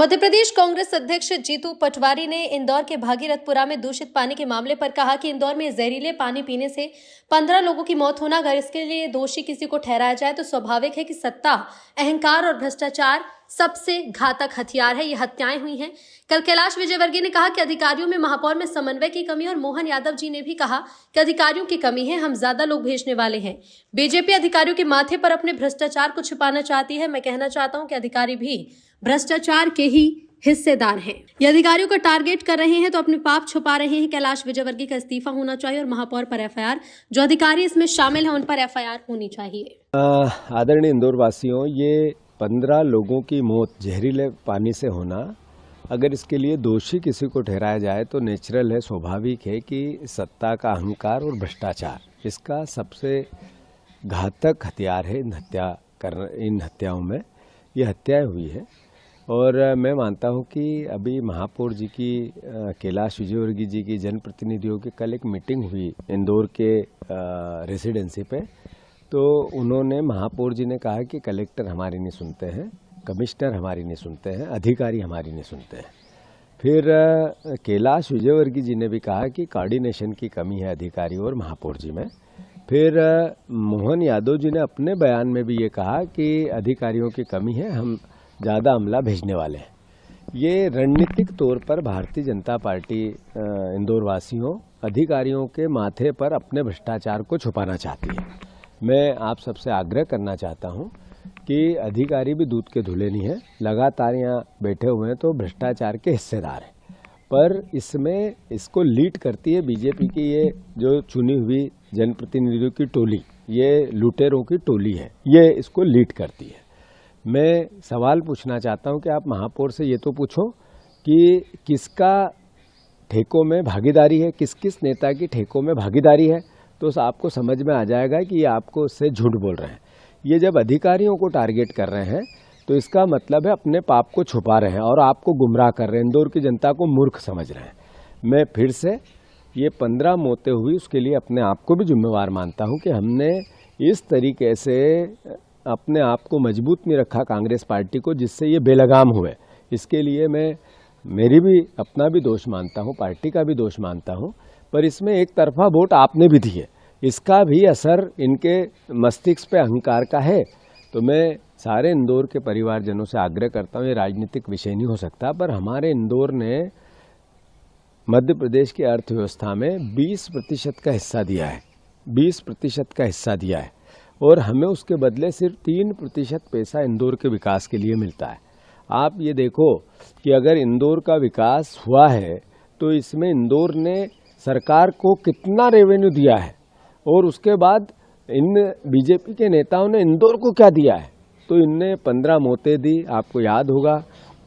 मध्य प्रदेश कांग्रेस अध्यक्ष जीतू पटवारी ने इंदौर के भागीरथपुरा में दूषित पानी के मामले पर कहा कि इंदौर में जहरीले पानी पीने से 15 लोगों की मौत होना, अगर इसके लिए दोषी किसी को ठहराया जाए तो स्वाभाविक है कि सत्ता, अहंकार और भ्रष्टाचार सबसे घातक हथियार है। ये हत्याएं हुई हैं। कल कैलाश विजयवर्गीय ने कहा कि अधिकारियों में महापौर में समन्वय की कमी, और मोहन यादव जी ने भी कहा कि अधिकारियों की कमी है, हम ज्यादा लोग भेजने वाले हैं। बीजेपी अधिकारियों के माथे पर अपने भ्रष्टाचार को छिपाना चाहती है। मैं कहना चाहता हूं कि अधिकारी भी भ्रष्टाचार के ही हिस्सेदार हैं। ये अधिकारियों को टारगेट कर रहे हैं तो अपने पाप छुपा रहे हैं। कैलाश विजयवर्गीय का इस्तीफा होना चाहिए और महापौर पर एफआईआर, जो अधिकारी इसमें शामिल हैं उन पर एफआईआर होनी चाहिए। आदरणीय इंदौर वासियों, ये 15 लोगों की मौत जहरीले पानी से होना, अगर इसके लिए दोषी किसी को ठहराया जाए तो नेचुरल है, स्वाभाविक है कि सत्ता का अहंकार और भ्रष्टाचार इसका सबसे घातक हथियार है। इन हत्याओं में ये हत्याएं हुई है। और मैं मानता हूं कि अभी महापौर जी की, कैलाश विजयवर्गीय जी की जनप्रतिनिधियों की कल एक मीटिंग हुई इंदौर के रेसिडेंसी पे, तो उन्होंने, महापौर जी ने कहा कि कलेक्टर हमारी नहीं सुनते हैं, कमिश्नर हमारी नहीं सुनते हैं, अधिकारी हमारी नहीं सुनते हैं। फिर कैलाश विजयवर्गीय जी ने भी कहा कि कोऑर्डिनेशन की कमी है अधिकारी और महापौर जी में। फिर मोहन यादव जी ने अपने बयान में भी ये कहा कि अधिकारियों की कमी है, हम ज़्यादा अमला भेजने वाले हैं। ये रणनीतिक तौर पर भारतीय जनता पार्टी इंदौर वासियों, अधिकारियों के माथे पर अपने भ्रष्टाचार को छुपाना चाहती है। मैं आप सबसे आग्रह करना चाहता हूं कि अधिकारी भी दूध के धुले नहीं है, लगातार यहाँ बैठे हुए हैं तो भ्रष्टाचार के हिस्सेदार हैं। पर इसमें इसको लीड करती है बीजेपी की ये जो चुनी हुई जनप्रतिनिधियों की टोली, ये लुटेरों की टोली है, ये इसको लीड करती है। मैं सवाल पूछना चाहता हूं कि आप महापौर से ये तो पूछो कि किसका ठेकों में भागीदारी है, किस किस नेता की ठेकों में भागीदारी है, तो आपको समझ में आ जाएगा कि ये आपको उससे झूठ बोल रहे हैं। ये जब अधिकारियों को टारगेट कर रहे हैं तो इसका मतलब है अपने पाप को छुपा रहे हैं और आपको गुमराह कर रहे हैं, इंदौर की जनता को मूर्ख समझ रहे हैं। मैं फिर से ये 15 मौतें हुई उसके लिए अपने आप को भी जिम्मेवार मानता हूं कि हमने इस तरीके से अपने आप को मजबूत नहीं रखा कांग्रेस पार्टी को, जिससे ये बेलगाम हुए। इसके लिए मैं मेरी भी अपना भी दोष मानता हूं, पार्टी का भी दोष मानता हूं, पर इसमें एक तरफा वोट आपने भी दिए, इसका भी असर इनके मस्तिष्क पे अहंकार का है। तो मैं सारे इंदौर के परिवारजनों से आग्रह करता हूं, ये राजनीतिक विषय नहीं हो सकता, पर हमारे इंदौर ने मध्य प्रदेश की अर्थव्यवस्था में 20% का हिस्सा दिया है, 20% का हिस्सा दिया है, और हमें उसके बदले सिर्फ 3% पैसा इंदौर के विकास के लिए मिलता है। आप ये देखो कि अगर इंदौर का विकास हुआ है तो इसमें इंदौर ने सरकार को कितना रेवेन्यू दिया है, और उसके बाद इन बीजेपी के नेताओं ने इंदौर को क्या दिया है। तो इनने 15 मौतें दी। आपको याद होगा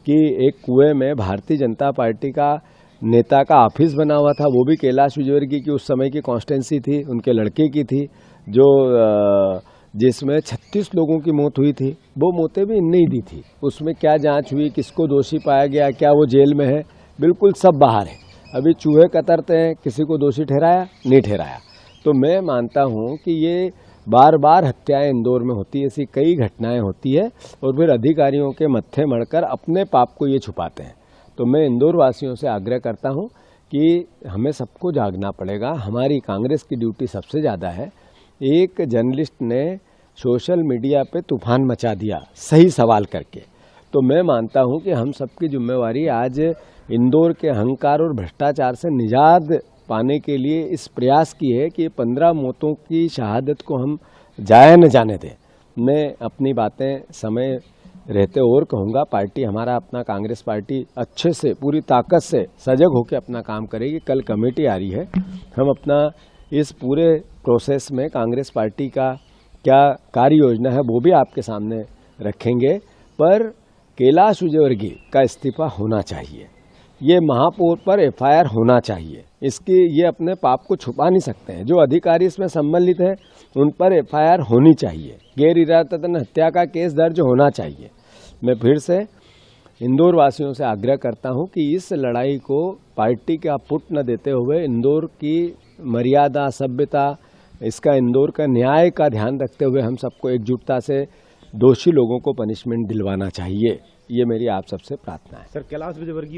कि एक कुएं में भारतीय जनता पार्टी का नेता का ऑफिस बना हुआ था, वो भी कैलाश विजयवर्गीय की उस समय की कॉन्स्टिट्यूंसी थी, उनके लड़के की थी, जो जिसमें 36 लोगों की मौत हुई थी। वो मौतें भी इनने ही दी थी। उसमें क्या जांच हुई, किसको दोषी पाया गया, क्या वो जेल में है, बिल्कुल सब बाहर है। अभी चूहे कतरते हैं, किसी को दोषी ठहराया नहीं ठहराया। तो मैं मानता हूं कि ये बार बार हत्याएं इंदौर में होती है, ऐसी कई घटनाएं होती है, और फिर अधिकारियों के मत्थे मढ़कर अपने पाप को ये छुपाते हैं। तो मैं इंदौर वासियों से आग्रह करता हूं कि हमें सबको जागना पड़ेगा। हमारी कांग्रेस की ड्यूटी सबसे ज़्यादा है। एक जर्नलिस्ट ने सोशल मीडिया पे तूफान मचा दिया सही सवाल करके, तो मैं मानता हूं कि हम सबकी जिम्मेवारी आज इंदौर के अहंकार और भ्रष्टाचार से निजात पाने के लिए इस प्रयास की है कि 15 मौतों की शहादत को हम जाया न जाने दें। मैं अपनी बातें समय रहते और कहूँगा, पार्टी हमारा अपना कांग्रेस पार्टी अच्छे से पूरी ताकत से सजग होकर अपना काम करेगी। कल कमेटी आ रही है, हम अपना इस पूरे प्रोसेस में कांग्रेस पार्टी का क्या कार्य योजना है वो भी आपके सामने रखेंगे। पर कैलाश विजयवर्गीय का इस्तीफा होना चाहिए, ये महापौर पर एफआईआर होना चाहिए। इसकी ये अपने पाप को छुपा नहीं सकते हैं। जो अधिकारी इसमें सम्मिलित हैं उन पर एफआईआर होनी चाहिए, गैर इरादतन हत्या का केस दर्ज होना चाहिए। मैं फिर से इंदौर वासियों से आग्रह करता हूं कि इस लड़ाई को पार्टी का पुट न देते हुए इंदौर की मर्यादा, सभ्यता, इसका इंदौर का न्याय का ध्यान रखते हुए हम सबको एकजुटता से दोषी लोगों को पनिशमेंट दिलवाना चाहिए। ये मेरी आप सबसे प्रार्थना है। सर कैलाश विजयवर्गीय